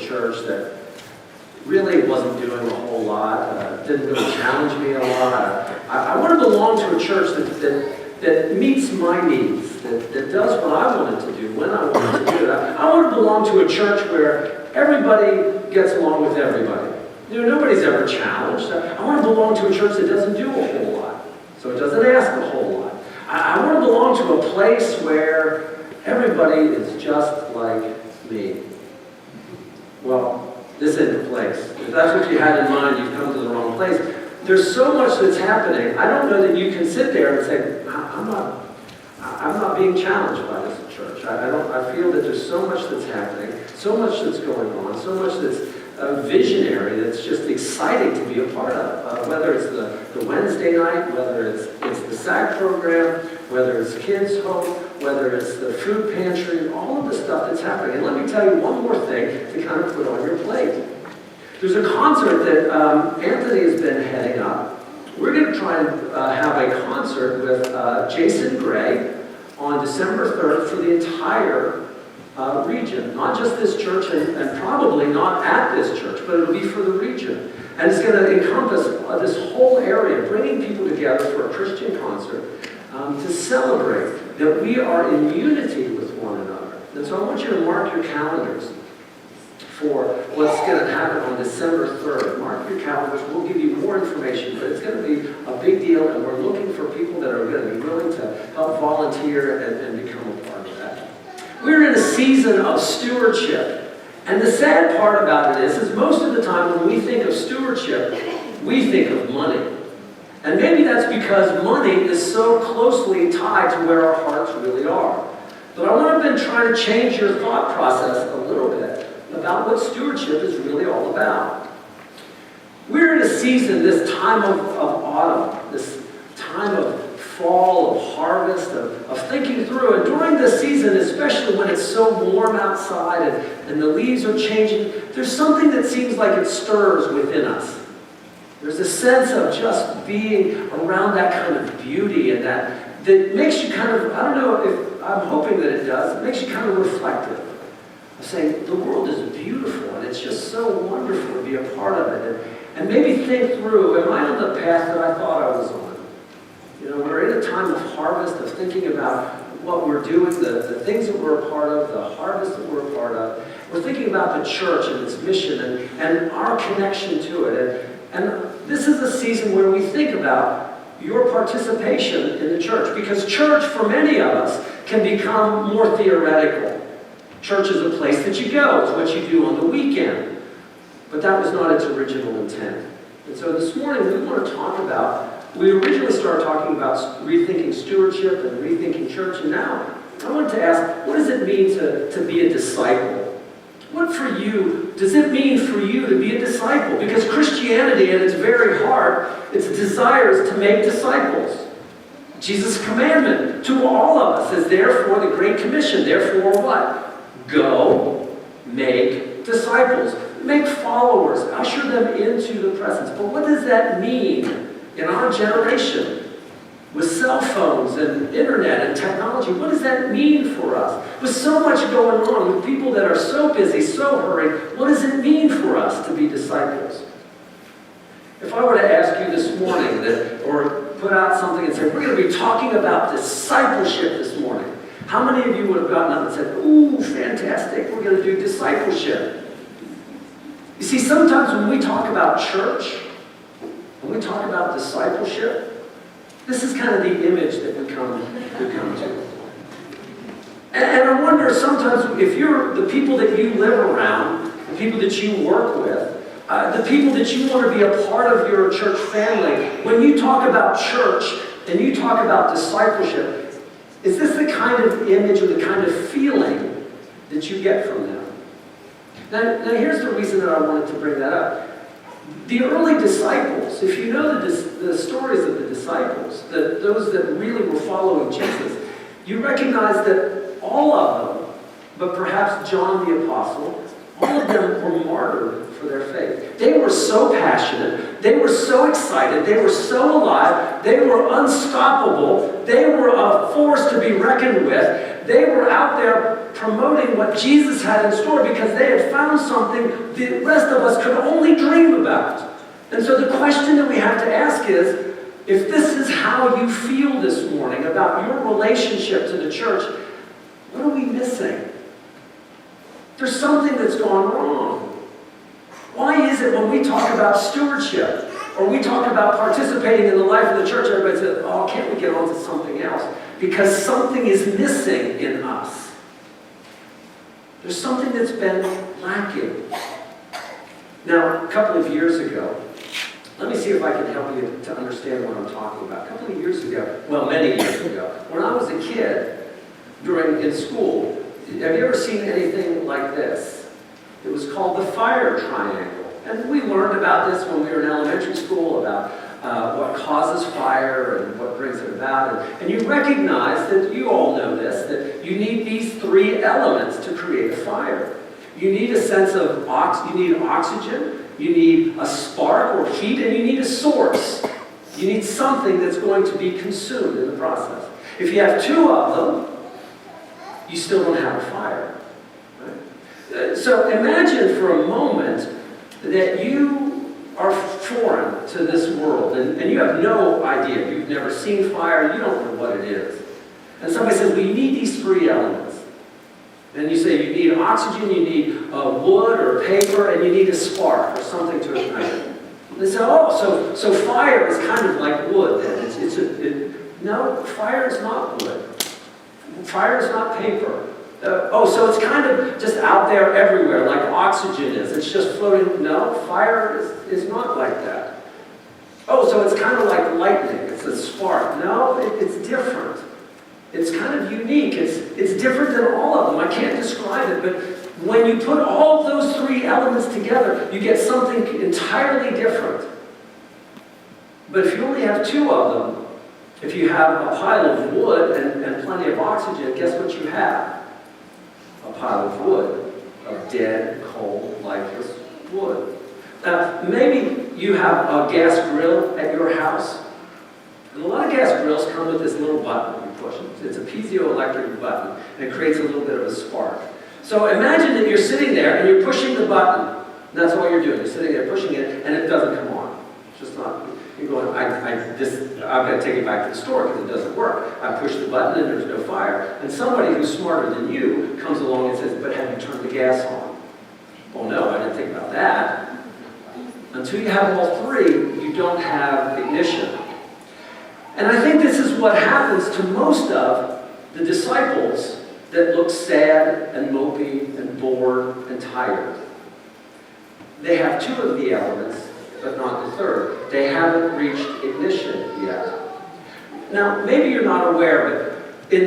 church that really wasn't doing a whole lot, didn't really challenge me a lot. I want to belong to a church that meets my needs, that does what I want it to do, when I want it to do it. I want to belong to a church where everybody gets along with everybody. Nobody's ever challenged. I want to belong to a church that doesn't do a whole lot, so it doesn't ask a whole lot. I want to belong to a place where everybody is just like me. Well, this isn't the place. If that's what you had in mind, you've come to the wrong place. There's so much that's happening. I don't know that you can sit there and say, I'm not being challenged by this church. I feel that there's so much that's happening, so much that's going on, so much that's visionary, that's just exciting to be a part of. Whether it's the Wednesday night, whether it's the SAG program, whether it's Kids Hope, whether it's the food pantry, all of the stuff that's happening. And let me tell you one more thing to kind of put on your plate. There's a concert that Anthony has been heading up. We're going to try and have a concert with Jason Gray on December 3rd for the entire region. Not just this church and probably not at this church, but it'll be for the region. And it's going to encompass this whole area, bringing people together for a Christian concert to celebrate that we are in unity with one another. And so I want you to mark your calendars for what's going to happen on December 3rd. Mark your calendars. We'll give you more information, but it's going to be a big deal, and we're looking for people that are going to be willing to help volunteer and become a part of that. We're in a season of stewardship, and the sad part about it is most of the time when we think of stewardship, we think of money. And maybe that's because money is so closely tied to where our hearts really are. But I want to been trying to change your thought process a little bit about what stewardship is really all about. We're in a season, this time of autumn, this time of fall, of harvest, of thinking through. And during this season, especially when it's so warm outside and the leaves are changing, there's something that seems like it stirs within us. There's a sense of just being around that kind of beauty and that makes you kind of, I don't know if, I'm hoping that it does, it makes you kind of reflective. Of saying, the world is beautiful and it's just so wonderful to be a part of it. And maybe think through, am I on the path that I thought I was on? We're in a time of harvest, of thinking about what we're doing, the things that we're a part of, the harvest that we're a part of. We're thinking about the church and its mission and our connection to it. And this is a season where we think about your participation in the church. Because church, for many of us, can become more theoretical. Church is a place that you go. It's what you do on the weekend. But that was not its original intent. And so this morning we want to talk about, we originally started talking about rethinking stewardship and rethinking church, and now I wanted to ask, what does it mean to be a disciple? What for you, does it mean for you to be a disciple? Because Christianity at its very heart, its desire is to make disciples. Jesus' commandment to all of us is therefore the Great Commission. Therefore what? Go make disciples. Make followers. Usher them into the presence. But what does that mean in our generation? With cell phones and internet and technology, what does that mean for us? With so much going on, with people that are so busy, so hurried, what does it mean for us to be disciples? If I were to ask you this morning, or put out something and say, we're going to be talking about discipleship this morning, how many of you would have gotten up and said, ooh, fantastic, we're going to do discipleship? You see, sometimes when we talk about church, when we talk about discipleship, this is kind of the image that we come to. And I wonder sometimes if you're the people that you live around, the people that you work with, the people that you want to be a part of your church family, when you talk about church and you talk about discipleship, is this the kind of image or the kind of feeling that you get from them? Now here's the reason that I wanted to bring that up. The early disciples, if you know the stories of the disciples, those that really were following Jesus, you recognize that all of them, but perhaps John the Apostle, all of them were martyred for their faith. They were so passionate, they were so excited, they were so alive, they were unstoppable, they were a force to be reckoned with, they were out there promoting what Jesus had in store because they had found something the rest of us could only dream about. And so the question that we have to ask is, if this is how you feel this morning about your relationship to the church, what are we missing? There's something that's gone wrong. Why is it when we talk about stewardship or we talk about participating in the life of the church, everybody says, oh, can't we get on to something else? Because something is missing in us. There's something that's been lacking. Now, a couple of years ago, let me see if I can help you to understand what I'm talking about. A couple of years ago, well, many years ago, when I was a kid, in school, have you ever seen anything like this? It was called the fire triangle. And we learned about this when we were in elementary school, about what causes fire and what brings it about. And you recognize that, you all know this, that you need these three elements to create a fire. You need a sense of you need oxygen, you need a spark or heat, and you need a source. You need something that's going to be consumed in the process. If you have two of them, you still don't have a fire. Right? So imagine for a moment that you are foreign to this world and you have no idea. You've never seen fire, you don't know what it is. And somebody says, well, you need these three elements. And you say you need oxygen, you need wood or paper, and you need a spark or something to ignite it. And they say, oh, so fire is kind of like wood then. No, fire is not wood. Fire is not paper. So it's kind of just out there everywhere, like oxygen is. It's just floating. No, fire is not like that. Oh, so it's kind of like lightning. It's a spark. No, it's different. It's kind of unique. It's different than all of them. I can't describe it, but when you put all of those three elements together, you get something entirely different. But if you only have two of them, if you have a pile of wood and plenty of oxygen, guess what you have? A pile of wood, of dead, cold, lifeless wood. Now, maybe you have a gas grill at your house. And a lot of gas grills come with this little button you push. It's a piezoelectric button, and it creates a little bit of a spark. So imagine that you're sitting there and you're pushing the button. And that's all you're doing. You're sitting there pushing it, and it doesn't come on. It's just not. You're going, I've got to take it back to the store because it doesn't work. I push the button and there's no fire. And somebody who's smarter than you comes along and says, but have you turned the gas on? Well, no, I didn't think about that. Until you have all three, you don't have ignition. And I think this is what happens to most of the disciples that look sad and mopey and bored and tired. They have two of the elements, but not the third. They haven't reached ignition yet. Now, maybe you're not aware, but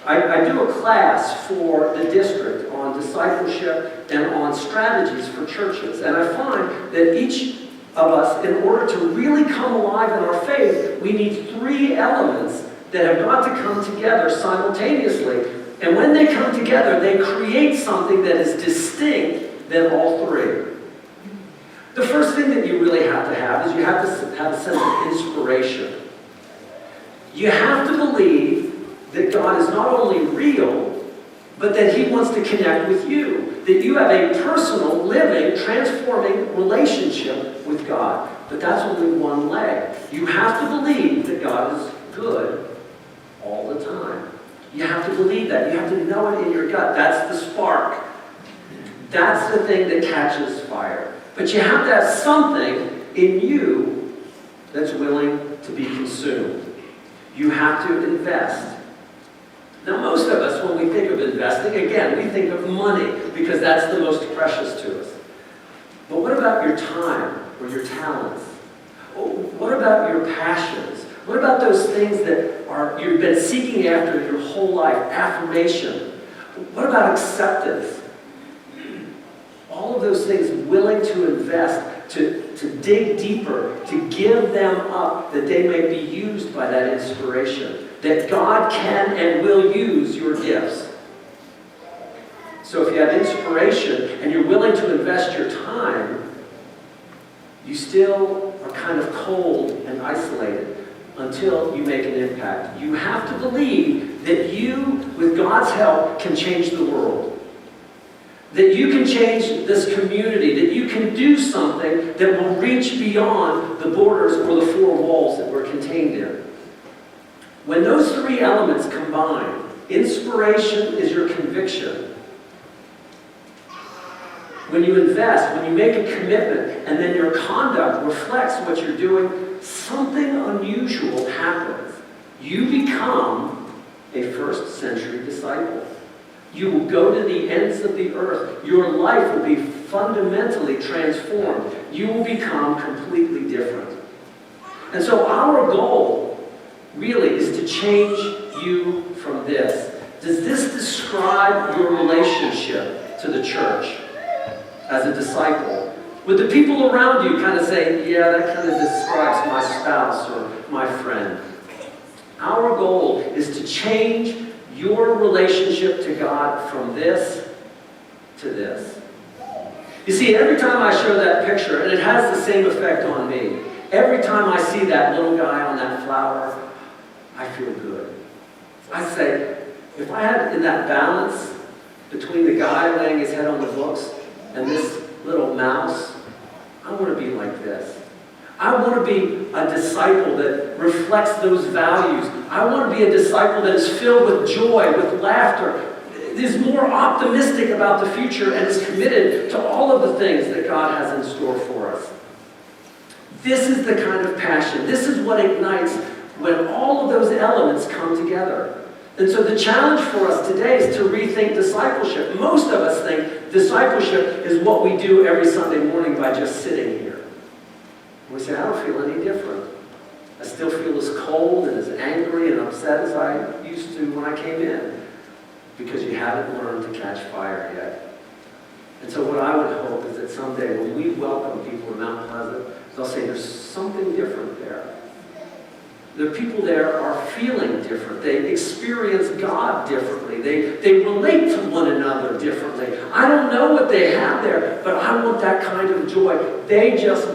I do a class for the district on discipleship and on strategies for churches. And I find that each of us, in order to really come alive in our faith, we need three elements that have got to come together simultaneously. And when they come together, they create something that is distinct than all three. The first thing that you really have to have is you have to have a sense of inspiration. You have to believe that God is not only real, but that He wants to connect with you. That you have a personal, living, transforming relationship with God. But that's only one leg. You have to believe that God is good all the time. You have to believe that. You have to know it in your gut. That's the spark. That's the thing that catches fire. But you have to have something in you that's willing to be consumed. You have to invest. Now, most of us, when we think of investing, again, we think of money because that's the most precious to us. But what about your time or your talents? What about your passions? What about those things that you've been seeking after your whole life? Affirmation. What about acceptance? All of those things willing to invest, to dig deeper, to give them up, that they may be used by that inspiration. That God can and will use your gifts. So if you have inspiration and you're willing to invest your time, you still are kind of cold and isolated until you make an impact. You have to believe that you, with God's help, can change the world. That you can change this community, that you can do something that will reach beyond the borders or the four walls that we're contained in. When those three elements combine, inspiration is your conviction. When you invest, when you make a commitment, and then your conduct reflects what you're doing, something unusual happens. You become a first-century disciple. You will go to the ends of the earth. Your life will be fundamentally transformed. You will become completely different. And so our goal really is to change you from this. Does this describe your relationship to the church as a disciple? Would the people around you kind of say, yeah, that kind of describes my spouse or my friend? Our goal is to change your relationship to God from this to this. You see, every time I show that picture, and it has the same effect on me, every time I see that little guy on that flower, I feel good. I say, if I had in that balance between the guy laying his head on the books and this little mouse, I want to be like this. I want to be a disciple that reflects those values. I want to be a disciple that is filled with joy, with laughter, is more optimistic about the future, and is committed to all of the things that God has in store for us. This is the kind of passion. This is what ignites when all of those elements come together. And so the challenge for us today is to rethink discipleship. Most of us think discipleship is what we do every Sunday morning by just sitting here. We say, I don't feel any different. I still feel as cold and as angry and upset as I used to when I came in, because you haven't learned to catch fire yet. And so what I would hope is that someday when we welcome people to Mount Pleasant, they'll say there's something different there. The people there are feeling different. They experience God differently. They relate to one another differently. I don't know what they have there, but I want that kind of joy. They just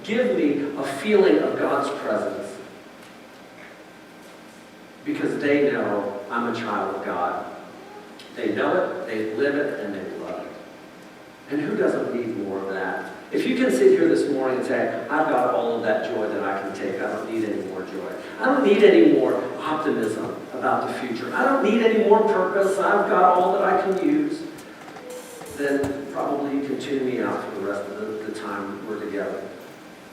give me a feeling of God's presence, because they know I'm a child of God. They know it, they live it, and they love it. And who doesn't need more of that? If you can sit here this morning and say, I've got all of that joy that I can take, I don't need any more joy. I don't need any more optimism about the future. I don't need any more purpose. I've got all that I can use. Then probably you can tune me out for the rest of the time we're together.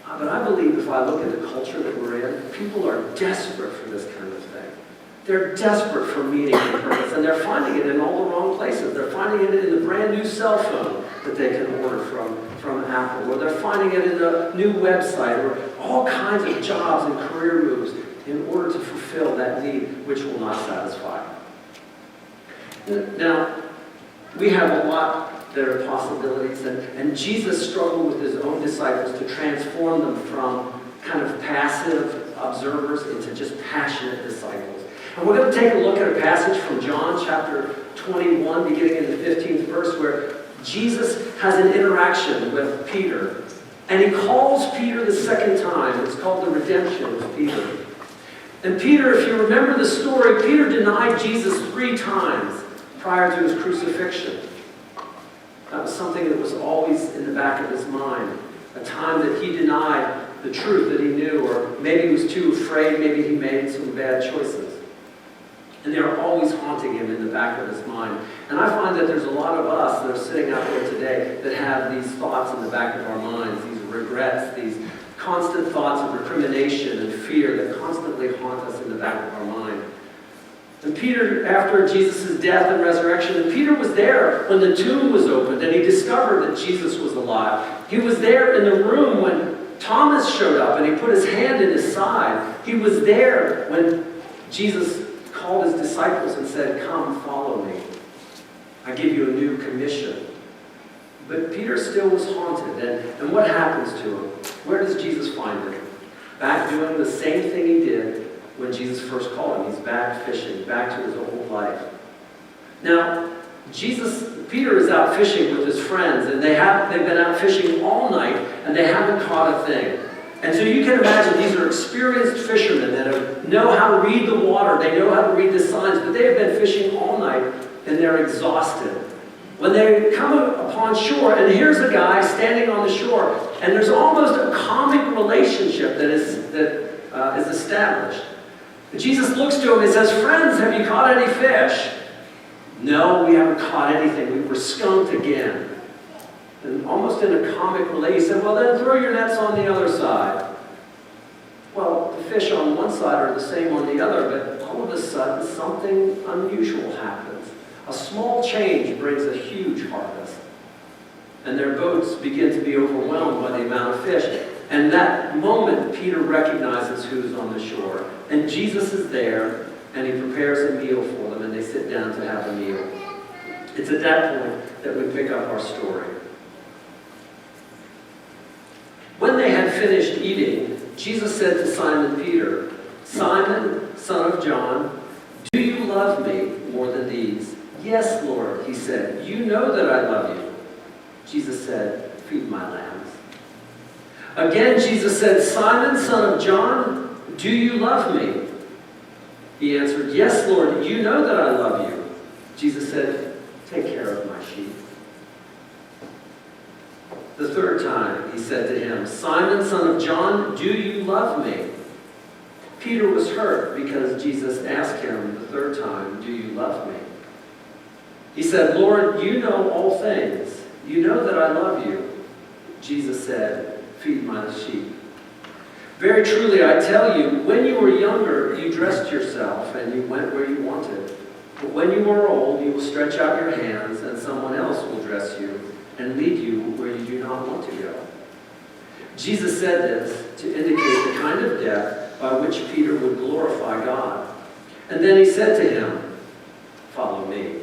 But I believe if I look at the culture that we're in, people are desperate for this kind of thing. They're desperate for meaning and purpose, and they're finding it in all the wrong places. They're finding it in the brand new cell phone that they can order from Apple, or they're finding it in a new website, or all kinds of jobs and career moves in order to fulfill that need which will not satisfy. Now, we have a lot that are possibilities, and Jesus struggled with his own disciples to transform them from kind of passive observers into just passionate disciples. And we're going to take a look at a passage from John chapter 21, beginning in the 15th verse, where Jesus has an interaction with Peter. And he calls Peter the second time. It's called the redemption of Peter. And Peter, if you remember the story, Peter denied Jesus 3 times prior to his crucifixion. That was something that was always in the back of his mind. A time that he denied the truth that he knew, or maybe he was too afraid, maybe he made some bad choices. And they're always haunting him in the back of his mind. And I find that there's a lot of us that are sitting out there today that have these thoughts in the back of our minds, these regrets, these constant thoughts of recrimination and fear that constantly haunt us in the back of our mind. And Peter, after Jesus' death and resurrection, and Peter was there when the tomb was opened and he discovered that Jesus was alive. He was there in the room when Thomas showed up and he put his hand in his side. He was there when Jesus called his disciples and said, come, follow me. I give you a new commission. But Peter still was haunted. And what happens to him? Where does Jesus find him? Back doing the same thing he did when Jesus first called him. He's back fishing, back to his old life. Now, Peter is out fishing with his friends, and they've been out fishing all night, and they haven't caught a thing. And so you can imagine these are experienced fishermen that know how to read the water, they know how to read the signs, but they have been fishing all night and they're exhausted. When they come upon shore, and here's a guy standing on the shore, and there's almost a comic relationship that is established. And Jesus looks to him and says, "Friends, have you caught any fish?" "No, we haven't caught anything. We were skunked again." And almost in a comic relay, he said, "Well, then throw your nets on the other side." Well, the fish on one side are the same on the other, but all of a sudden, something unusual happens. A small change brings a huge harvest. And their boats begin to be overwhelmed by the amount of fish. And that moment, Peter recognizes who's on the shore. And Jesus is there, and he prepares a meal for them, and they sit down to have a meal. It's at that point that we pick up our story. When they had finished eating, Jesus said to Simon Peter, "Simon, son of John, do you love me more than these?" "Yes, Lord," he said. "You know that I love you." Jesus said, "Feed my lambs." Again, Jesus said, "Simon, son of John, do you love me?" He answered, "Yes, Lord, you know that I love you." Jesus said, "Take care of my sheep." The third time he said to him, "Simon, son of John, do you love me?" Peter was hurt because Jesus asked him the third time, "Do you love me?" He said, "Lord, you know all things. You know that I love you." Jesus said, "Feed my sheep. Very truly, I tell you, when you were younger, you dressed yourself and you went where you wanted. But when you are old, you will stretch out your hands and someone else will dress you and lead you where you do not want to go." Jesus said this to indicate the kind of death by which Peter would glorify God. And then he said to him, "Follow me."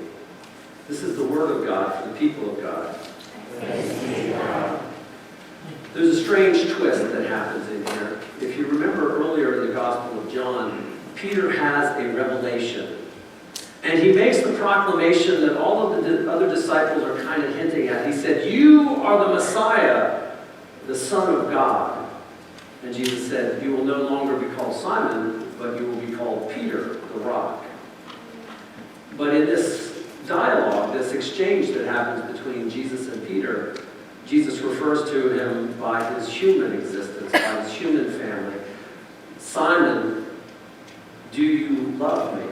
This is the word of God for the people of God. There's a strange twist that happens in here. If you remember earlier in the Gospel of John, Peter has a revelation. And he makes the proclamation that all of the other disciples are kind of hinting at. He said, "You are the Messiah, the Son of God." And Jesus said, "You will no longer be called Simon, but you will be called Peter, the rock." But in this dialogue, this exchange that happens between Jesus and Peter, Jesus refers to him by his human existence, by his human family. "Simon, do you love me?"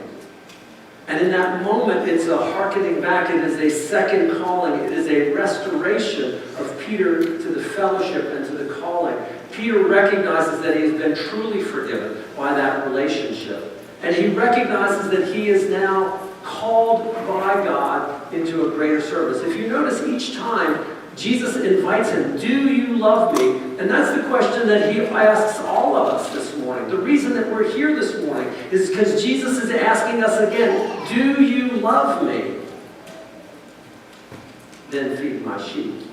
And in that moment, it's a hearkening back. It is a second calling. It is a restoration of Peter to the fellowship and to the calling. Peter recognizes that he has been truly forgiven by that relationship. And he recognizes that he is now called by God into a greater service. If you notice, each time Jesus invites him, "Do you love me?" And that's the question that he asks all of us this morning. The reason that we're here this morning is because Jesus is asking us again, "Do you love me?" Then feed my sheep.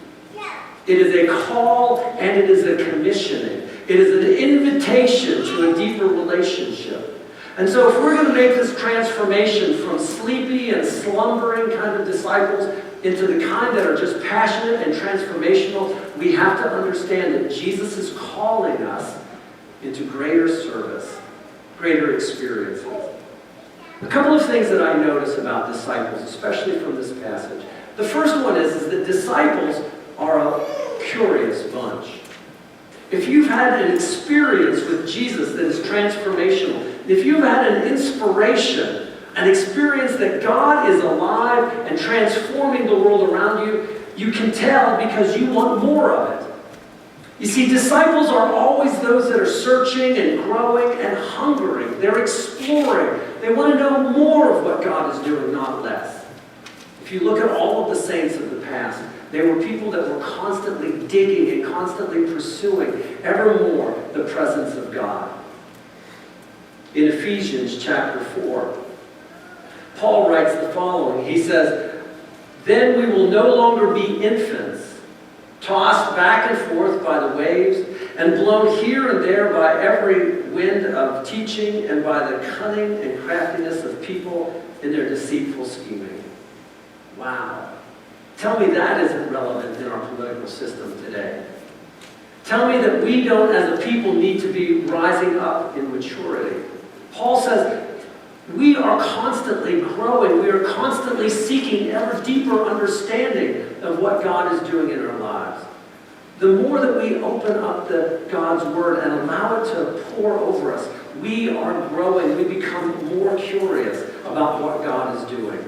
It is a call and it is a commissioning. It is an invitation to a deeper relationship. And so if we're going to make this transformation from sleepy and slumbering kind of disciples into the kind that are just passionate and transformational, we have to understand that Jesus is calling us into greater service, greater experiences. A couple of things that I notice about disciples, especially from this passage. The first one is that disciples are a curious bunch. If you've had an experience with Jesus that is transformational, if you've had an inspiration, an experience that God is alive and transforming the world around you, you can tell because you want more of it. You see, disciples are always those that are searching and growing and hungering. They're exploring. They want to know more of what God is doing, not less. If you look at all of the saints of the past, they were people that were constantly digging and constantly pursuing ever more the presence of God. In Ephesians chapter 4, Paul writes the following. He says, "Then we will no longer be infants, tossed back and forth by the waves, and blown here and there by every wind of teaching and by the cunning and craftiness of people in their deceitful scheming." Wow. Tell me that isn't relevant in our political system today. tell me that we don't, as a people, need to be rising up in maturity. Paul says we are constantly growing. We are constantly seeking ever deeper understanding of what God is doing in our lives. The more that we open up God's Word and allow it to pour over us, we are growing. We become more curious about what God is doing.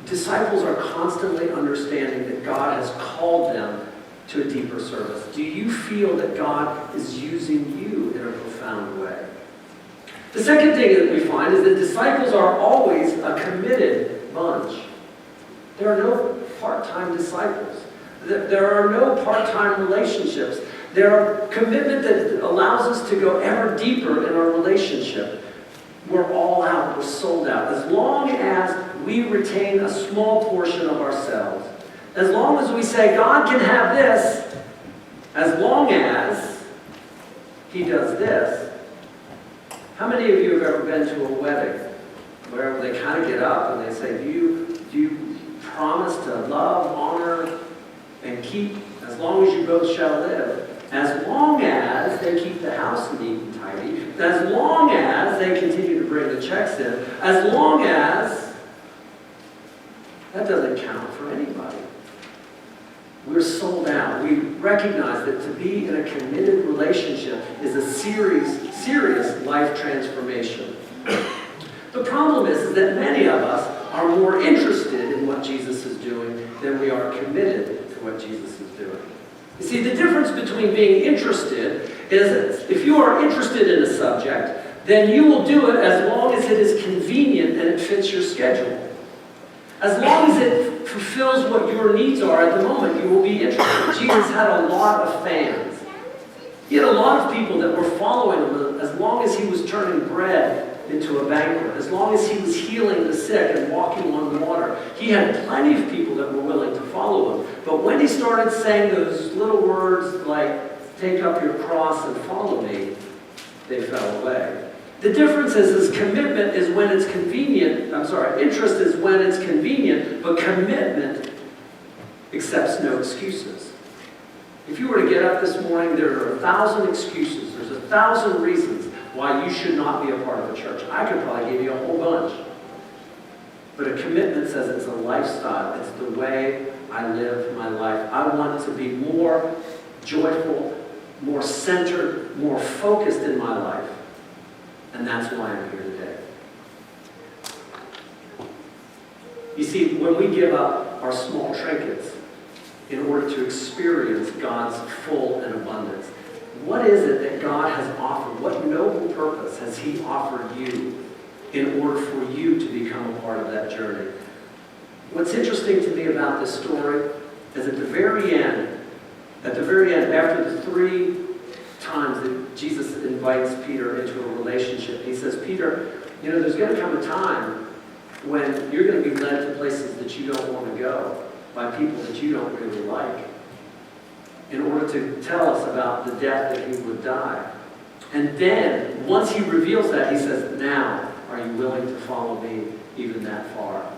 Disciples are constantly understanding that God has called them to a deeper service. Do you feel that God is using you in a profound way? The second thing that we find is that disciples are always a committed bunch. There are no part-time disciples. There are no part-time relationships. There are commitment that allows us to go ever deeper in our relationship. We're all out. We're sold out. As long as we retain a small portion of ourselves, as long as we say, God can have this, as long as He does this. How many of you have ever been to a wedding where they kind of get up and they say, do you promise to love, honor, and keep, as long as you both shall live, as long as they keep the house neat and tidy, as long as they continue to bring the checks in, as long as, that doesn't count for anybody. We're sold out. We recognize that to be in a committed relationship is a serious life transformation. The problem is that many of us are more interested in what Jesus is doing than we are committed to what Jesus is doing. You see, the difference between being interested is if you are interested in a subject, then you will do it as long as it is convenient and it fits your schedule. As long as it fulfills what your needs are at the moment, you will be interested. Jesus had a lot of fans. He had a lot of people that were following him as long as he was turning bread into a banquet, as long as he was healing the sick and walking on the water. He had plenty of people that were willing to follow him. But when he started saying those little words like, take up your cross and follow me, they fell away. The difference is commitment is when it's convenient. Interest is when it's convenient, but commitment accepts no excuses. If you were to get up this morning, there are 1,000 excuses. There's 1,000 reasons why you should not be a part of a church. I could probably give you a whole bunch. But a commitment says it's a lifestyle. It's the way I live my life. I want to be more joyful, more centered, more focused in my life. And that's why I'm here today. You see, when we give up our small trinkets in order to experience God's full and abundance, what is it that God has offered? What noble purpose has He offered you in order for you to become a part of that journey? What's interesting to me about this story is at the very end, after the 3 times that Jesus invites Peter into a relationship, he says, Peter, there's going to come a time when you're going to be led to places that you don't want to go by people that you don't really like in order to tell us about the death that He would die. And then, once He reveals that, He says, now, are you willing to follow me even that far?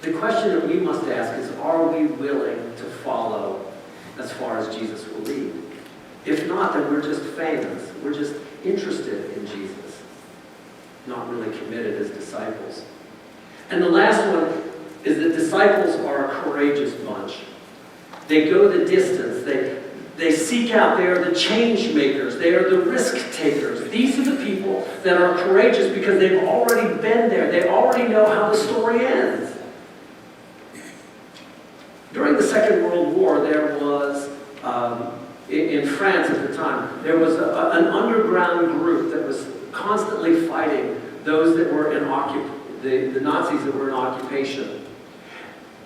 The question that we must ask is, are we willing to follow as far as Jesus will lead? If not, then we're just fans. We're just interested in Jesus, not really committed as disciples. And the last one is that disciples are a courageous bunch. They go the distance. They seek out. They are the change makers. They are the risk takers. These are the people that are courageous because they've already been there. They already know how the story ends. During the Second World War, there was, in France at the time, there was an underground group that was constantly fighting those that were in the Nazis that were in occupation.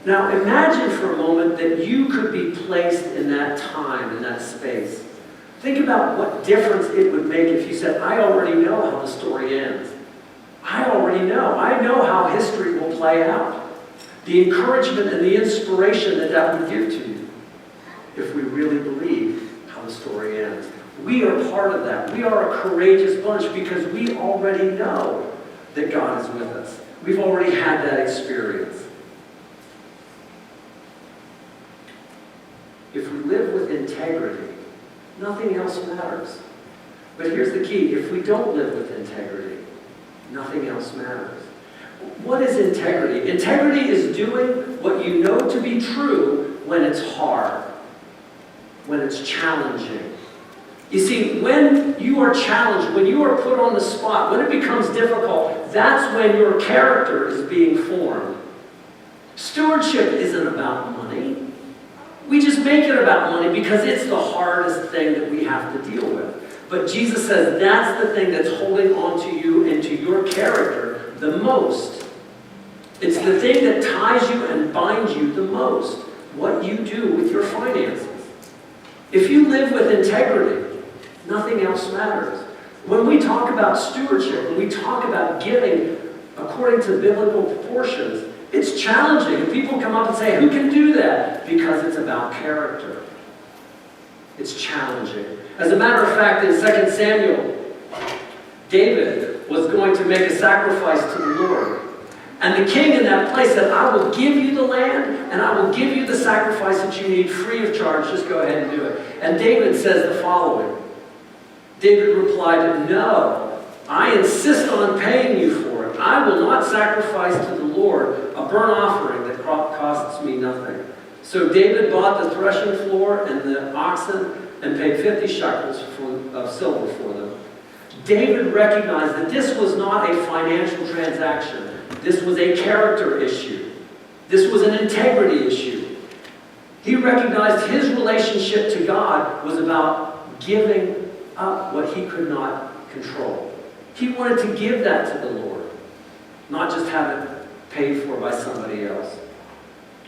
Now imagine for a moment that you could be placed in that time, in that space. Think about what difference it would make if you said, I already know how the story ends. I already know. I know how history will play out. The encouragement and the inspiration that would give to you if we really believe how the story ends. We are part of that. We are a courageous bunch because we already know that God is with us. We've already had that experience. if we live with integrity, nothing else matters. But here's the key. If we don't live with integrity, nothing else matters. What is integrity? Integrity is doing what you know to be true when it's hard, when it's challenging. You see, when you are challenged, when you are put on the spot, when it becomes difficult, that's when your character is being formed. Stewardship isn't about money. We just make it about money because it's the hardest thing that we have to deal with. But Jesus says that's the thing that's holding on to you and to your character the most. It's the thing that ties you and binds you the most. What you do with your finances. If you live with integrity, nothing else matters. When we talk about stewardship, when we talk about giving according to biblical proportions, it's challenging. And people come up and say, who can do that? Because it's about character. It's challenging. As a matter of fact, in 2 Samuel, David was going to make a sacrifice to the Lord. And the king in that place said, I will give you the land, and I will give you the sacrifice that you need free of charge. Just go ahead and do it. And David says the following. David replied, no, I insist on paying you for it. I will not sacrifice to the Lord a burnt offering that costs me nothing. So David bought the threshing floor and the oxen and paid 50 shekels of silver for them. David recognized that this was not a financial transaction. This was a character issue. This was an integrity issue. He recognized his relationship to God was about giving up what he could not control. He wanted to give that to the Lord, not just have it paid for by somebody else.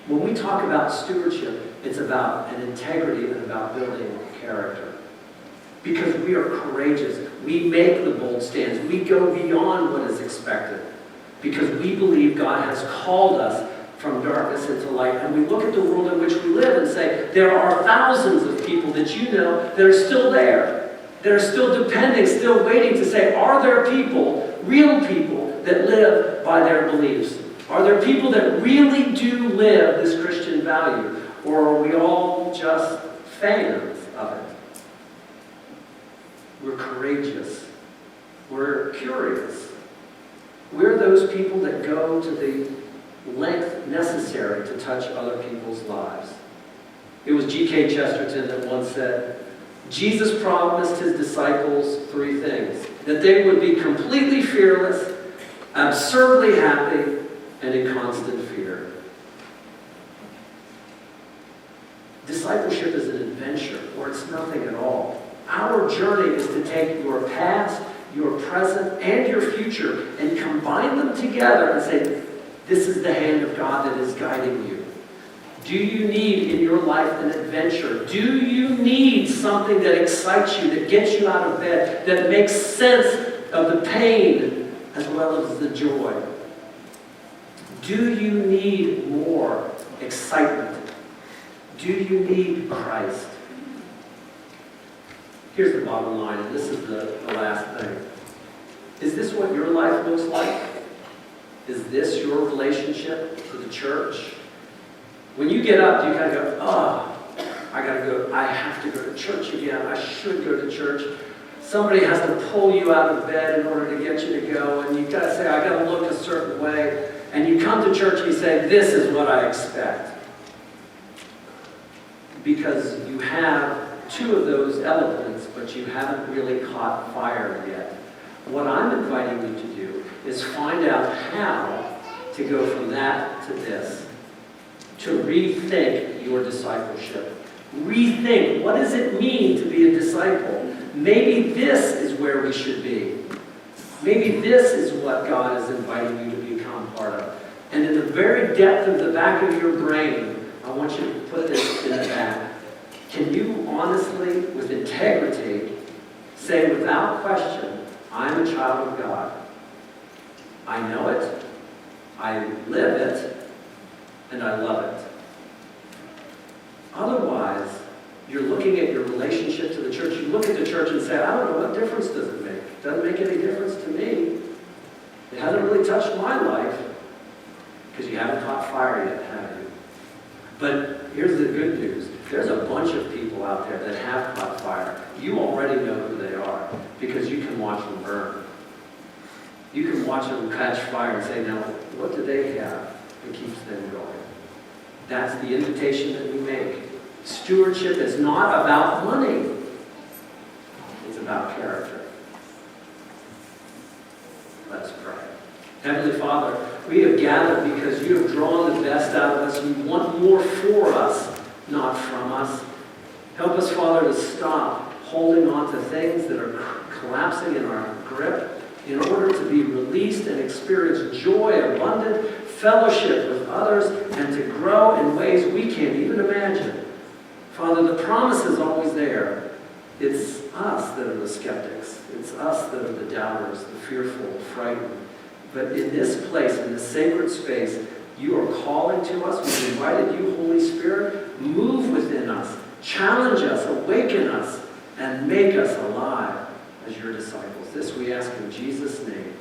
When we talk about stewardship, it's about an integrity and about building character. Because we are courageous. We make the bold stands. We go beyond what is expected. Because we believe God has called us from darkness into light. And we look at the world in which we live and say, there are thousands of people that you know that are still there. That are still depending, still waiting to say, are there people, real people, that live by their beliefs? Are there people that really do live this Christian value? Or are we all just fans of it? We're courageous. We're curious. We're those people that go to the length necessary to touch other people's lives. It was G.K. Chesterton that once said, Jesus promised his disciples three things: that they would be completely fearless, absurdly happy, and in constant fear. Discipleship is an adventure, or it's nothing at all. Our journey is to take your past, your present, and your future and combine them together and say, this is the hand of God that is guiding you. Do you need in your life an adventure? Do you need something that excites you, that gets you out of bed, that makes sense of the pain as well as the joy? Do you need more excitement? Do you need Christ? Here's the bottom line, and this is the last thing. Is this what your life looks like? Is this your relationship to the church? When you get up, do you kind of go, I have to go to church again. I should go to church. Somebody has to pull you out of bed in order to get you to go, and you've got to say, I got to look a certain way. And you come to church and you say, this is what I expect. Because you have two of those elements, but you haven't really caught fire yet. What I'm inviting you to do is find out how to go from that to this. To rethink your discipleship. Rethink, what does it mean to be a disciple? Maybe this is where we should be. Maybe this is what God is inviting you to become part of. And in the very depth of the back of your brain, I want you to put this in the back. Can you honestly, with integrity, say without question, I'm a child of God. I know it, I live it, and I love it. Otherwise, you're looking at your relationship to the church. You look at the church and say, I don't know, what difference does it make? It doesn't make any difference to me. It hasn't really touched my life, because you haven't caught fire yet, have you? But here's the good news. There's a bunch of people out there that have caught fire. You already know who they are because you can watch them burn. You can watch them catch fire and say, now, what do they have that keeps them going? That's the invitation that we make. Stewardship is not about money. It's about character. Let's pray. Heavenly Father, we have gathered because you have drawn the best out of us. You want more for us, not from us. Help us, Father, to stop holding on to things that are collapsing in our grip in order to be released and experience joy, abundant fellowship with others, and to grow in ways we can't even imagine. Father, the promise is always there. It's us that are the skeptics. It's us that are the doubters, the fearful, the frightened. But in this place, in this sacred space, you are calling to us. We've invited you, Holy Spirit, move within us, challenge us, awaken us, and make us alive as your disciples. This we ask in Jesus' name.